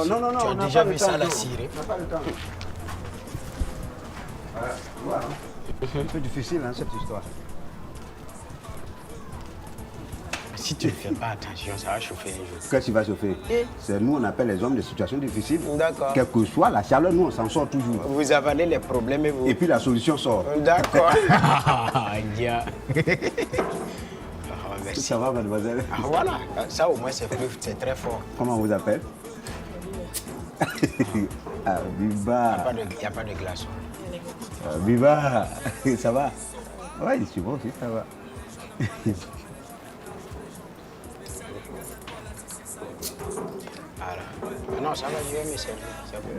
Bon, non, Tu as déjà vu ça, la Syrie? On n'a pas le temps. Voilà. C'est un peu difficile, hein, cette histoire. Si tu ne fais pas attention, ça va chauffer un jour. Qu'est-ce qui va chauffer? C'est nous, on appelle les hommes de situations difficiles. D'accord. Quelle que soit la chaleur, nous, on s'en sort toujours. Vous avalez les problèmes et vous... Et puis la solution sort. D'accord. Dia. Merci. Ça va, mademoiselle? Ah, voilà, ça au moins c'est très fort. Comment on vous appelle? Ah, Biba. Il n'y a pas de glaçons. Biba, ça va? Oui, je suis bon aussi, ça va. Voilà. Non, ça va, je vais me servir. C'est bon.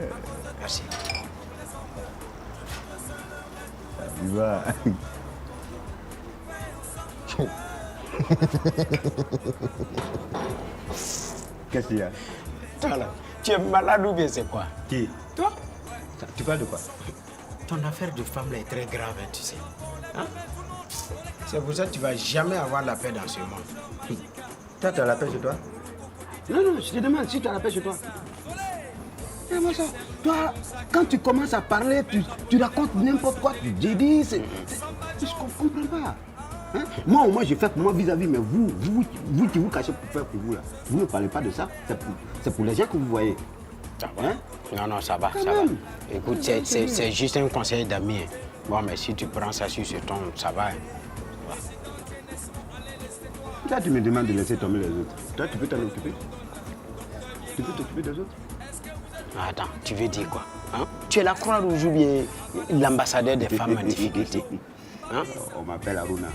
Merci. Biba. Qu'est-ce qu'il y a? Toi là, tu es malade ou bien c'est quoi? Qui? Toi? Tu parles de quoi? Ton affaire de femme là est très grave, hein, tu sais. Hein? C'est pour ça que tu ne vas jamais avoir la paix dans ce monde. Toi, tu as la paix chez toi? Non, non, je te demande si tu as la paix chez toi. Comment ça? Toi, quand tu commences à parler, tu racontes n'importe quoi. Tu dis, je ne comprends pas. Hein? Moi, au moins, je fais pour moi vis-à-vis, mais vous qui vous cachez pour faire pour vous, là, vous ne parlez pas de ça. C'est pour les gens que vous voyez. Ça va? Hein? Non, non, ça va, Quand ça même. va. Écoute, c'est juste un conseil d'amis. Hein. Bon, mais si tu prends ça sur ce ton, ça va. Hein. Toi, tu me demandes de laisser tomber les autres. Toi, tu peux t'en occuper. Tu peux t'occuper des autres. Attends, tu veux dire quoi? Hein? Tu es la Croix-Rouge ou bien l'ambassadeur des femmes en difficulté? Hein? On m'appelle Aruna,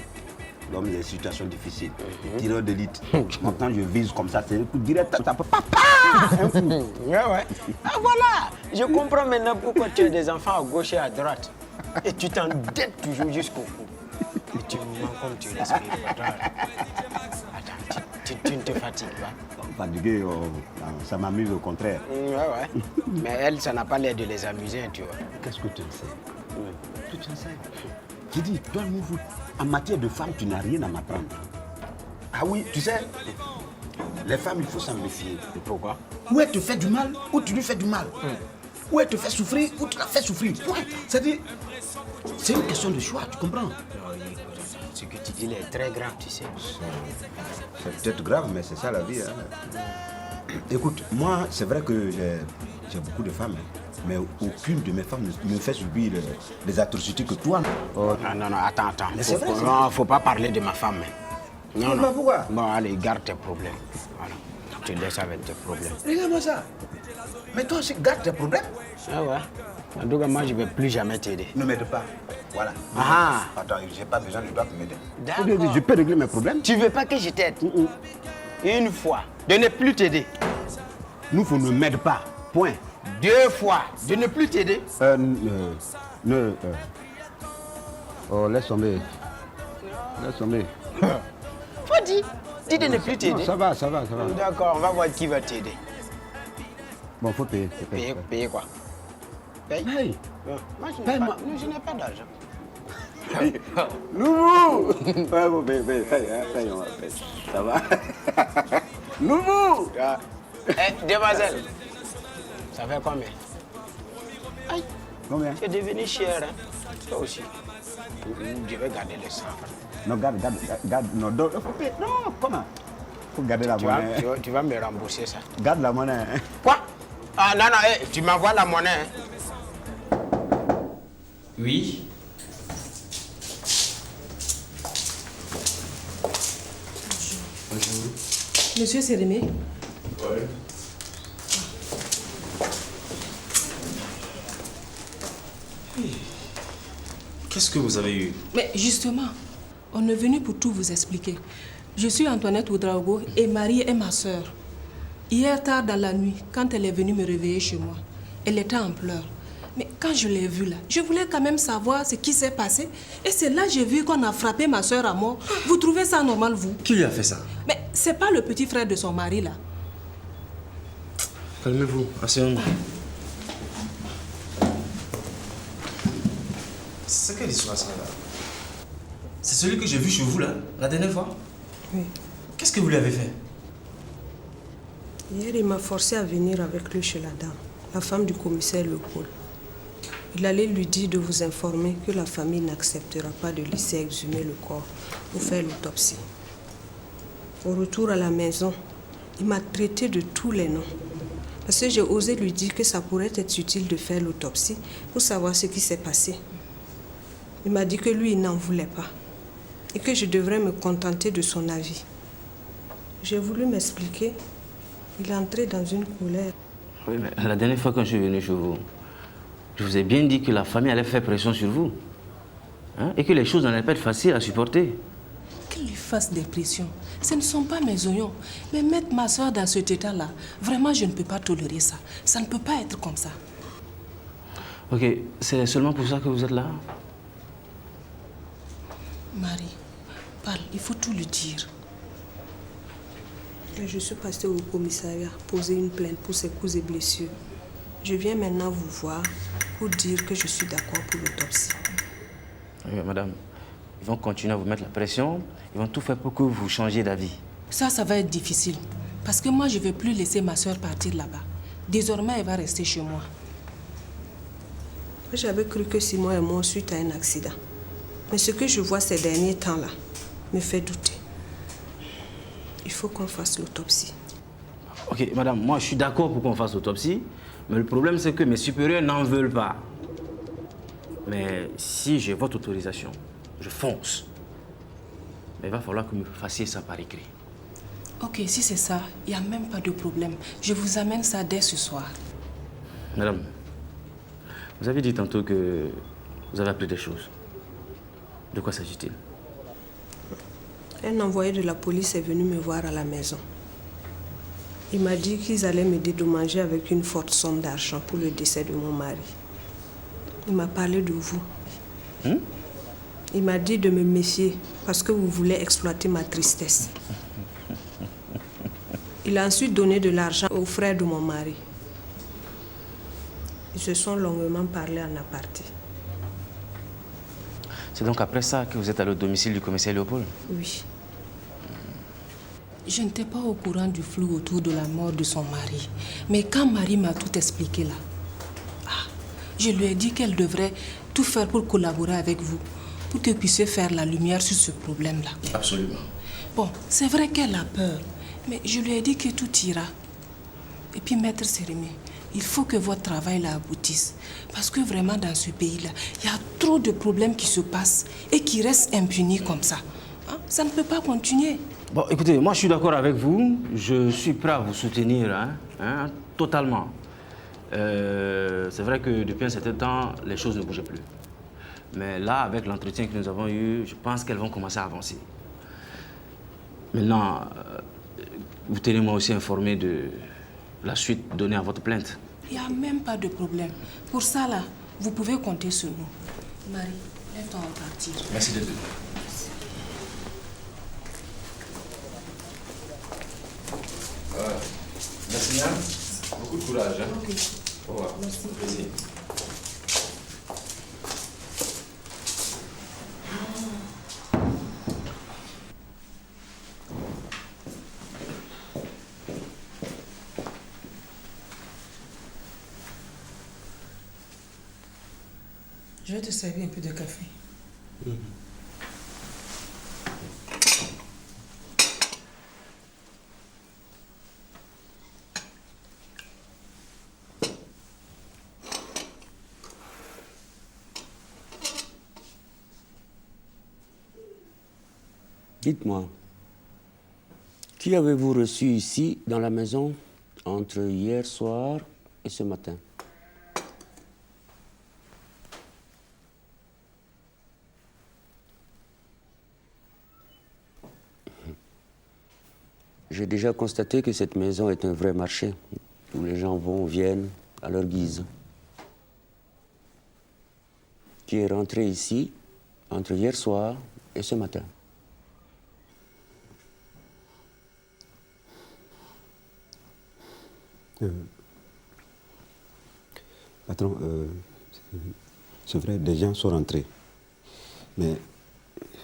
l'homme des situations difficiles, tireur d'élite. Maintenant, je vise comme ça, c'est un coup direct, ça peut pas. Un coup. Ouais, ouais. Ah voilà! Je comprends maintenant pourquoi tu as des enfants à gauche et à droite. Et tu t'endettes toujours jusqu'au cou. Et tu mens comme tu respires. Attends, tu ne te fatigues pas? Fatigué, ça m'amuse au contraire. Ouais, ouais. Mais elle, ça n'a pas l'air de les amuser, tu vois. Qu'est-ce que tu en sais? Tu en sais? J'ai dit, toi, Moufou, en matière de femmes, tu n'as rien à m'apprendre. Ah oui, tu sais, les femmes, il faut s'en méfier. Et pourquoi? Ou elle te fait du mal, ou tu lui fais du mal. Ou elle te fait souffrir, ou tu la fais souffrir. Ouais. C'est-à-dire, c'est une question de choix, tu comprends? Ce que tu dis là est très grave, tu sais. C'est peut-être grave, mais c'est ça la vie. Hein. Écoute, moi, c'est vrai que j'ai beaucoup de femmes, hein, mais aucune de mes femmes ne me fait subir les atrocités que toi. Oh, non, non, attends. Mais c'est vrai, Non, faut pas parler de ma femme. Hein. Non, Mais non. pourquoi? Bon, allez, garde tes problèmes. Voilà. Tu laisses avec tes problèmes. Regarde-moi ça. Mais toi aussi, garde tes problèmes. Ah ouais. En tout cas, moi, je ne vais plus jamais t'aider. Ne m'aide pas. Voilà. Ah. Attends, j'ai pas besoin, je dois te m'aider. D'accord. Je peux régler mes problèmes. Tu veux pas que je t'aide? Une fois, de ne plus t'aider. Nous, faut ne m'aide pas. Point. 2 fois, de ne plus t'aider. Oh, laisse tomber. Laisse tomber. Faut dire. Dis de ne plus t'aider. Ça va. D'accord, on va voir qui va t'aider. Bon, faut payer. Payer quoi? Paye. Hey. Moi, je Paye-moi. je n'ai pas d'argent. Nouveau. Ouais, bon, paye, on va payer. Ça va. Nouveau. Ah. Eh, demoiselle, ça fait combien? Aïe, Combien? c'est devenu cher, hein? Toi aussi. Je vais garder les 100 francs. Non, garde. Non, faut payer. Non, comment? Faut garder la monnaie. Tu vas me rembourser ça. Garde la monnaie. Quoi? Ah non, tu m'envoies la monnaie. Hein? Oui. Bonjour. Monsieur Sérémé. Oui. Qu'est-ce que vous avez eu? Mais justement, on est venu pour tout vous expliquer. Je suis Antoinette Oudraogo et Marie est ma sœur. Hier tard dans la nuit, quand elle est venue me réveiller chez moi, elle était en pleurs. Mais quand je l'ai vue là, je voulais quand même savoir ce qui s'est passé. Et c'est là que j'ai vu qu'on a frappé ma sœur à mort. Vous trouvez ça normal, vous? Qui lui a fait ça? Mais c'est pas le petit frère de son mari là. Calmez-vous, asseyons-nous. C'est quelle histoire ça là? C'est celui que j'ai vu chez vous là, la dernière fois? Oui. Qu'est-ce que vous lui avez fait? Hier, il m'a forcé à venir avec lui chez la dame, la femme du commissaire Léopold. Il allait lui dire de vous informer que la famille n'acceptera pas de laisser exhumer le corps pour faire l'autopsie. Au retour à la maison, il m'a traité de tous les noms. Parce que j'ai osé lui dire que ça pourrait être utile de faire l'autopsie pour savoir ce qui s'est passé. Il m'a dit que lui, il n'en voulait pas et que je devrais me contenter de son avis. J'ai voulu m'expliquer. Il est entré dans une colère. Oui, mais la dernière fois quand je suis venu chez vous, je vous ai bien dit que la famille allait faire pression sur vous. Hein, et que les choses n'allaient pas être faciles à supporter. Qu'il lui fasse des pressions. Ce ne sont pas mes oignons. Mais mettre ma soeur dans cet état-là, vraiment, je ne peux pas tolérer ça. Ça ne peut pas être comme ça. Ok, c'est seulement pour ça que vous êtes là? Marie, parle, il faut tout lui dire. Je suis passée au commissariat poser une plainte pour ses coups et blessures. Je viens maintenant vous voir pour dire que je suis d'accord pour l'autopsie. Oui, madame, ils vont continuer à vous mettre la pression. Ils vont tout faire pour que vous changiez d'avis. Ça va être difficile. Parce que moi, je ne vais plus laisser ma soeur partir là-bas. Désormais, elle va rester chez moi. J'avais cru que Simon est mort suite à un accident. Mais ce que je vois ces derniers temps-là me fait douter. Il faut qu'on fasse l'autopsie. Ok, madame, moi je suis d'accord pour qu'on fasse l'autopsie, mais le problème c'est que mes supérieurs n'en veulent pas. Mais si j'ai votre autorisation, je fonce. Mais il va falloir que vous me fassiez ça par écrit. Ok, si c'est ça, il n'y a même pas de problème. Je vous amène ça dès ce soir. Madame, vous avez dit tantôt que vous avez appris des choses. De quoi s'agit-il? Un envoyé de la police est venu me voir à la maison. Il m'a dit qu'ils allaient me dédommager avec une forte somme d'argent pour le décès de mon mari. Il m'a parlé de vous. Il m'a dit de me méfier parce que vous voulez exploiter ma tristesse. Il a ensuite donné de l'argent aux frères de mon mari. Ils se sont longuement parlé en aparté. C'est donc après ça que vous êtes allé au domicile du commissaire Léopold? Oui. Je n'étais pas au courant du flou autour de la mort de son mari. Mais quand Marie m'a tout expliqué là, je lui ai dit qu'elle devrait tout faire pour collaborer avec vous, pour que vous puissiez faire la lumière sur ce problème-là. Absolument. Bon, c'est vrai qu'elle a peur, mais je lui ai dit que tout ira. Et puis, Maître Sérémé, il faut que votre travail là aboutisse. Parce que vraiment, dans ce pays-là, il y a trop de problèmes qui se passent et qui restent impunis comme ça. Hein? Ça ne peut pas continuer. Bon, écoutez, moi je suis d'accord avec vous. Je suis prêt à vous soutenir, totalement. C'est vrai que depuis un certain temps, les choses ne bougeaient plus. Mais là, avec l'entretien que nous avons eu, je pense qu'elles vont commencer à avancer. Maintenant, vous tenez-moi aussi informé de la suite donnée à votre plainte. Il n'y a même pas de problème. Pour ça, là, vous pouvez compter sur nous. Marie, lève-toi, on va partir. Merci de tout. Merci, hein? Beaucoup de courage. Hein? Ok. Au revoir. Merci. Plaisir. Je vais te servir un peu de café. Dites-moi, qui avez-vous reçu ici dans la maison entre hier soir et ce matin? J'ai déjà constaté que cette maison est un vrai marché où les gens vont, viennent à leur guise. Qui est rentré ici entre hier soir et ce matin? Patron, c'est vrai, des gens sont rentrés. Mais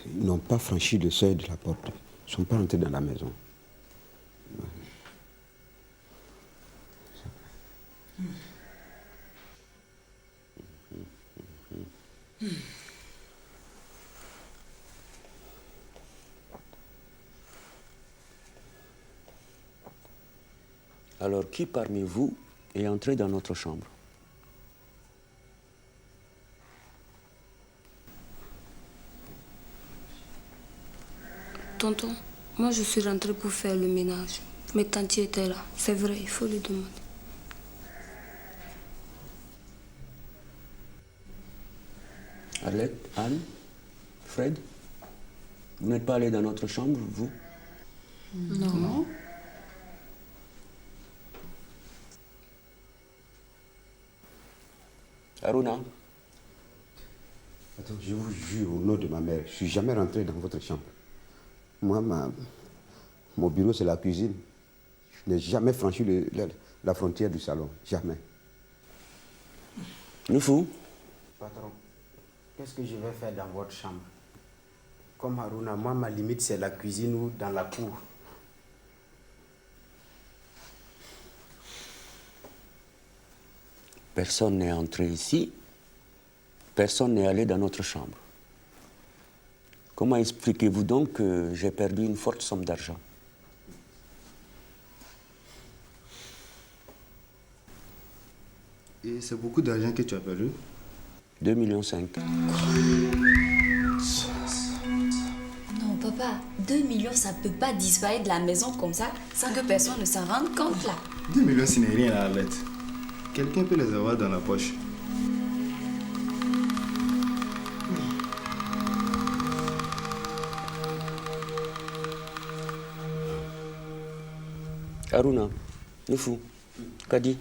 ils n'ont pas franchi le seuil de la porte. Ils ne sont pas rentrés dans la maison. Alors, qui parmi vous est entré dans notre chambre? Tonton, moi je suis rentrée pour faire le ménage. Mais tantes étaient là. C'est vrai, il faut lui demander. Arlette, Anne, Fred, vous n'êtes pas allés dans notre chambre, vous? Non. Aruna, Attends, je vous jure au nom de ma mère, je ne suis jamais rentré dans votre chambre. Moi, mon bureau, c'est la cuisine. Je n'ai jamais franchi la frontière du salon. Jamais. le fou? Patron, qu'est-ce que je vais faire dans votre chambre? Comme Haruna, moi, ma limite, c'est la cuisine ou dans la cour. Personne n'est entré ici, personne n'est allé dans notre chambre. Comment expliquez-vous donc que j'ai perdu une forte somme d'argent? Et c'est beaucoup d'argent que tu as perdu? 2,5 millions. Non, papa, 2 millions, ça peut pas disparaître de la maison comme ça sans que personne ne s'en rende compte là. 2 millions, ce n'est rien à Arlette. Quelqu'un peut les avoir dans la poche. Aruna, le fou, Kadi,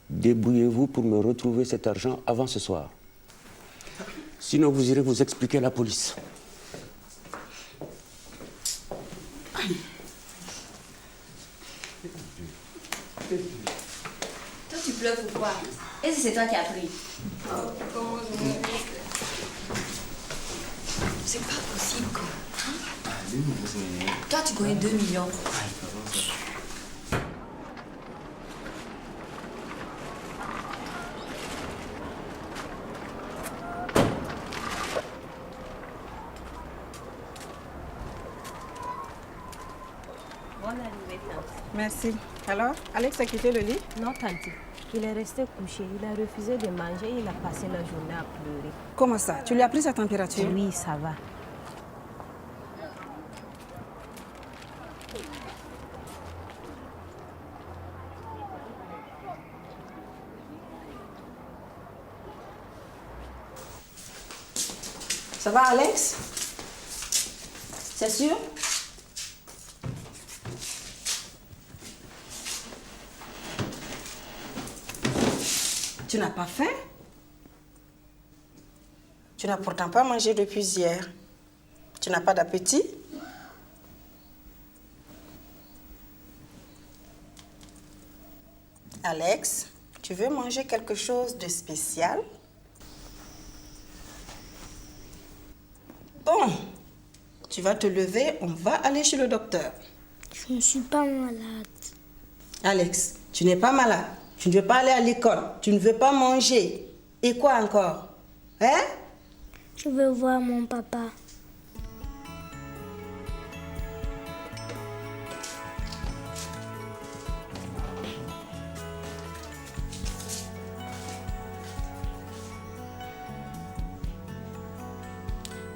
débrouillez-vous pour me retrouver cet argent avant ce soir. Sinon, vous irez vous expliquer à la police. Toi, tu pleures pourquoi? Et si c'est toi qui as pris? C'est pas possible quoi. Toi, tu connais 2 millions. Merci. Alors, Alex a quitté le lit? Non, tante. Il est resté couché. Il a refusé de manger. Il a passé la journée à pleurer. Comment ça? Tu lui as pris sa température? Oui, ça va. Ça va, Alex? C'est sûr? Tu n'as pas faim? Tu n'as pourtant pas mangé depuis hier. Tu n'as pas d'appétit? Alex, tu veux manger quelque chose de spécial? Bon, tu vas te lever, on va aller chez le docteur. Je ne suis pas malade. Alex, tu n'es pas malade. Tu ne veux pas aller à l'école. Tu ne veux pas manger. Et quoi encore? Hein? Je veux voir mon papa.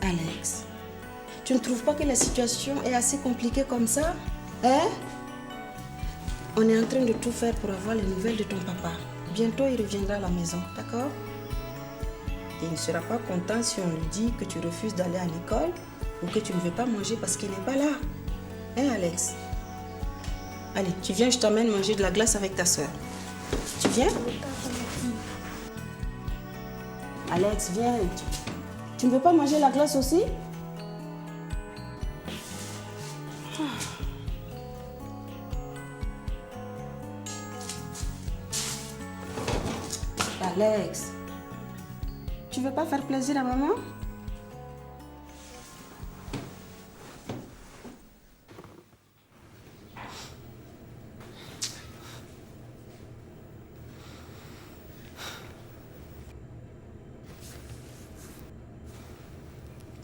Alex, tu ne trouves pas que la situation est assez compliquée comme ça? Hein? On est en train de tout faire pour avoir les nouvelles de ton papa. Bientôt, il reviendra à la maison, d'accord? Et il ne sera pas content si on lui dit que tu refuses d'aller à l'école ou que tu ne veux pas manger parce qu'il n'est pas là. Hein, Alex? Allez, tu viens, je t'emmène manger de la glace avec ta soeur. Tu viens? Alex, viens. Tu ne veux pas manger la glace aussi? Alex, tu veux pas faire plaisir à maman?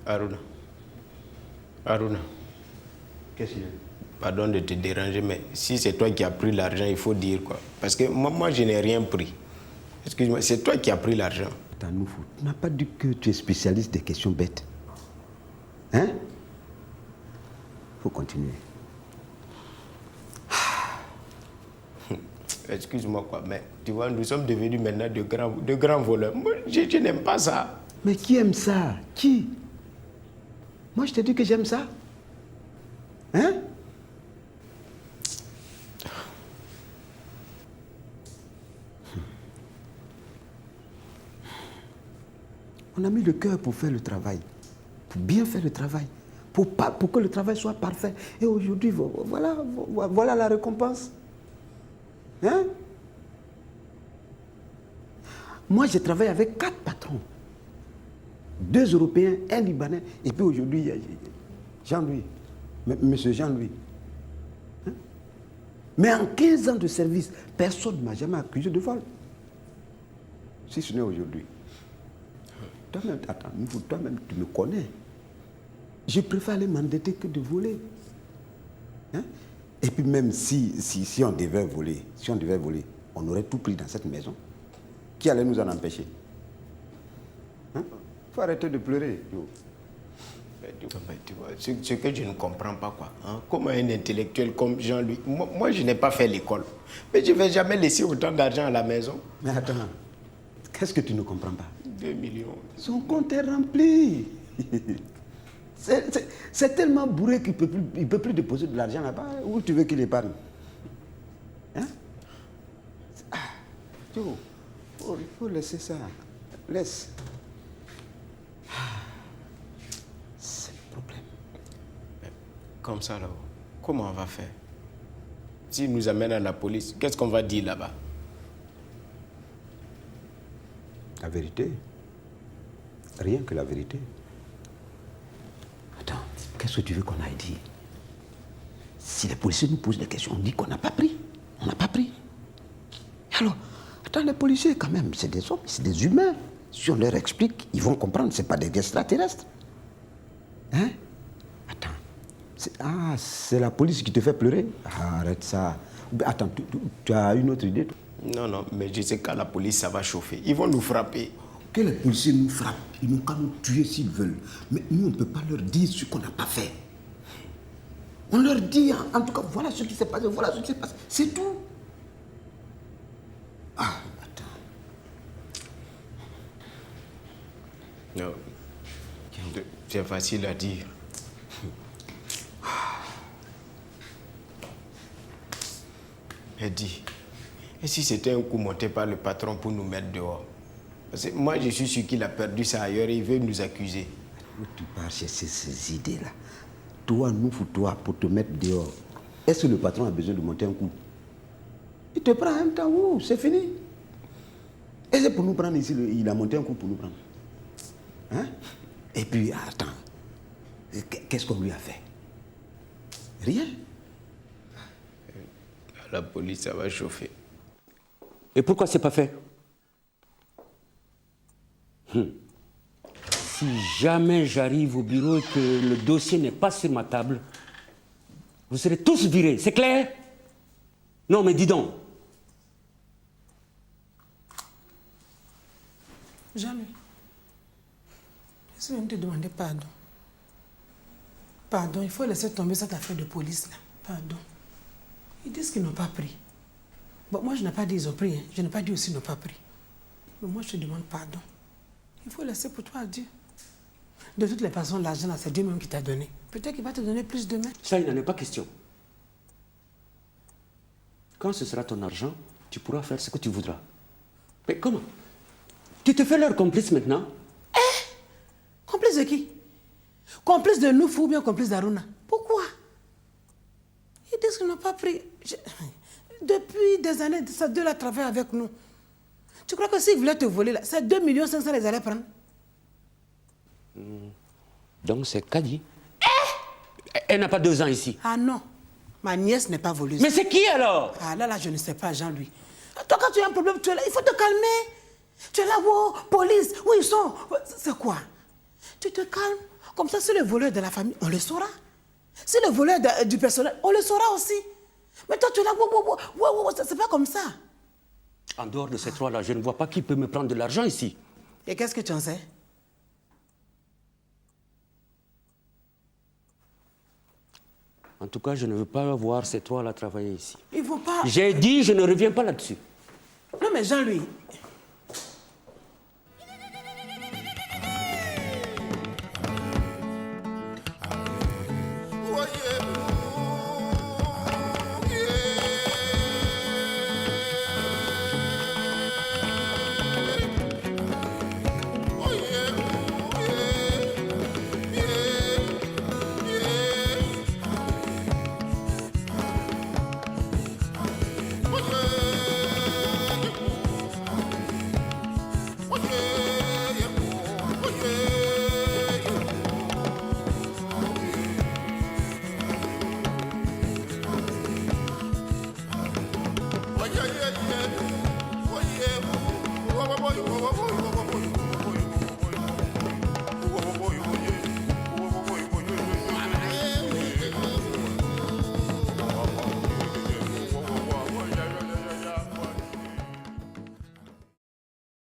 Aruna. Qu'est-ce qu'il y a? Pardon de te déranger, mais si c'est toi qui as pris l'argent, il faut dire quoi. Parce que moi je n'ai rien pris. Excuse-moi, c'est toi qui as pris l'argent. Attends, Noufou, tu n'as pas dit que tu es spécialiste des questions bêtes. Hein? Faut continuer. Excuse-moi quoi, mais tu vois, nous sommes devenus maintenant de grands voleurs. Moi, je n'aime pas ça. Mais qui aime ça? Qui? Moi, je te dis que j'aime ça. Hein? On a mis le cœur pour faire le travail, pour bien faire le travail, pour que le travail soit parfait. Et aujourd'hui, voilà la récompense. Hein? Moi, j'ai travaillé avec 4 patrons. 2 Européens, 1 Libanais, et puis aujourd'hui, il y a Jean-Louis, monsieur Jean-Louis. Hein? Mais en 15 ans de service, personne ne m'a jamais accusé de vol. Si ce n'est aujourd'hui. Toi-même, attends, toi-même, tu me connais. Je préfère aller m'endetter que de voler. Hein? Et puis même si on devait voler, on aurait tout pris dans cette maison. Qui allait nous en empêcher? Hein? Faut arrêter de pleurer. Mais tu vois, ce que je ne comprends pas, quoi. Hein? Comment un intellectuel comme Jean-Louis, moi je n'ai pas fait l'école, mais je ne vais jamais laisser autant d'argent à la maison. Mais attends, qu'est-ce que tu ne comprends pas? 2 millions. Son compte est rempli. C'est tellement bourré qu'il ne peut plus déposer de l'argent là-bas. Où tu veux qu'il épargne? Hein? Il faut laisser ça. Laisse. C'est le problème. Comme ça, là, comment on va faire? S'il nous amène à la police, qu'est-ce qu'on va dire là-bas? La vérité. Rien que la vérité. Attends, qu'est-ce que tu veux qu'on aille dire? Si les policiers nous posent des questions, on dit qu'on n'a pas pris. On n'a pas pris. Alors, attends, les policiers, quand même, c'est des hommes, c'est des humains. Si on leur explique, ils vont comprendre, c'est pas des extraterrestres. Hein? Attends. C'est la police qui te fait pleurer? Arrête ça. Attends, tu as une autre idée, toi? Non, mais je sais qu'à la police, ça va chauffer. Ils vont nous frapper. Que les policiers nous frappent, ils n'ont qu'à nous tuer s'ils veulent. Mais nous, on ne peut pas leur dire ce qu'on n'a pas fait. On leur dit, en tout cas, voilà ce qui s'est passé, voilà ce qui s'est passé. C'est tout. Attends. Non. C'est facile à dire. Mais dis, et si c'était un coup monté par le patron pour nous mettre dehors? Parce que moi, je suis sûr qu'il a perdu ça ailleurs et il veut nous accuser. Où tu pars chercher ces idées-là? Toi, toi, pour te mettre dehors. Est-ce que le patron a besoin de monter un coup? Il te prend un temps, c'est fini. Et c'est pour nous prendre ici, il a monté un coup pour nous prendre. Hein? Et puis, attends, qu'est-ce qu'on lui a fait? Rien. À la police, ça va chauffer. Et pourquoi c'est pas fait? Si jamais j'arrive au bureau et que le dossier n'est pas sur ma table, vous serez tous virés, c'est clair? Non, mais dis donc. Jamais. Je viens de te demander pardon. Pardon, il faut laisser tomber cette affaire de police là. Pardon. Ils disent qu'ils n'ont pas pris. Bon, moi je n'ai pas dit qu'ils ont pris, hein. Je n'ai pas dit aussi qu'ils n'ont pas pris. Mais moi je te demande pardon. Il faut laisser pour toi Dieu. De toutes les façons, l'argent là, c'est Dieu même qui t'a donné. Peut-être qu'il va te donner plus demain. Ça, il n'en est pas question. Quand ce sera ton argent, tu pourras faire ce que tu voudras. Mais comment? Tu te fais leur complice maintenant? Complice de qui? Complice de nous, ou bien complice d'Aruna? Pourquoi? Ils disent qu'ils n'ont pas pris. Depuis des années, ces deux-là travaillent avec nous. Tu crois que s'ils voulaient te voler, là, c'est 2,5 millions les allaient prendre? Donc c'est Kadi. Elle n'a pas 2 ans ici. Ah non, ma nièce n'est pas voleuse. Mais c'est qui alors? Ah là, je ne sais pas, Jean-Louis. Toi, quand tu as un problème, tu es là, il faut te calmer. Tu es là, wow, police, où ils sont? C'est quoi? Tu te calmes, Comme ça, si le voleur de la famille, on le saura. Si le voleur du personnel, on le saura aussi. Mais toi, tu es là, c'est pas comme ça. En dehors de ces trois-là, je ne vois pas qui peut me prendre de l'argent ici. Et qu'est-ce que tu en sais? En tout cas, je ne veux pas voir ces trois-là travailler ici. Il faut pas... J'ai dit, je ne reviens pas là-dessus. Non, mais Jean-Louis... Oh,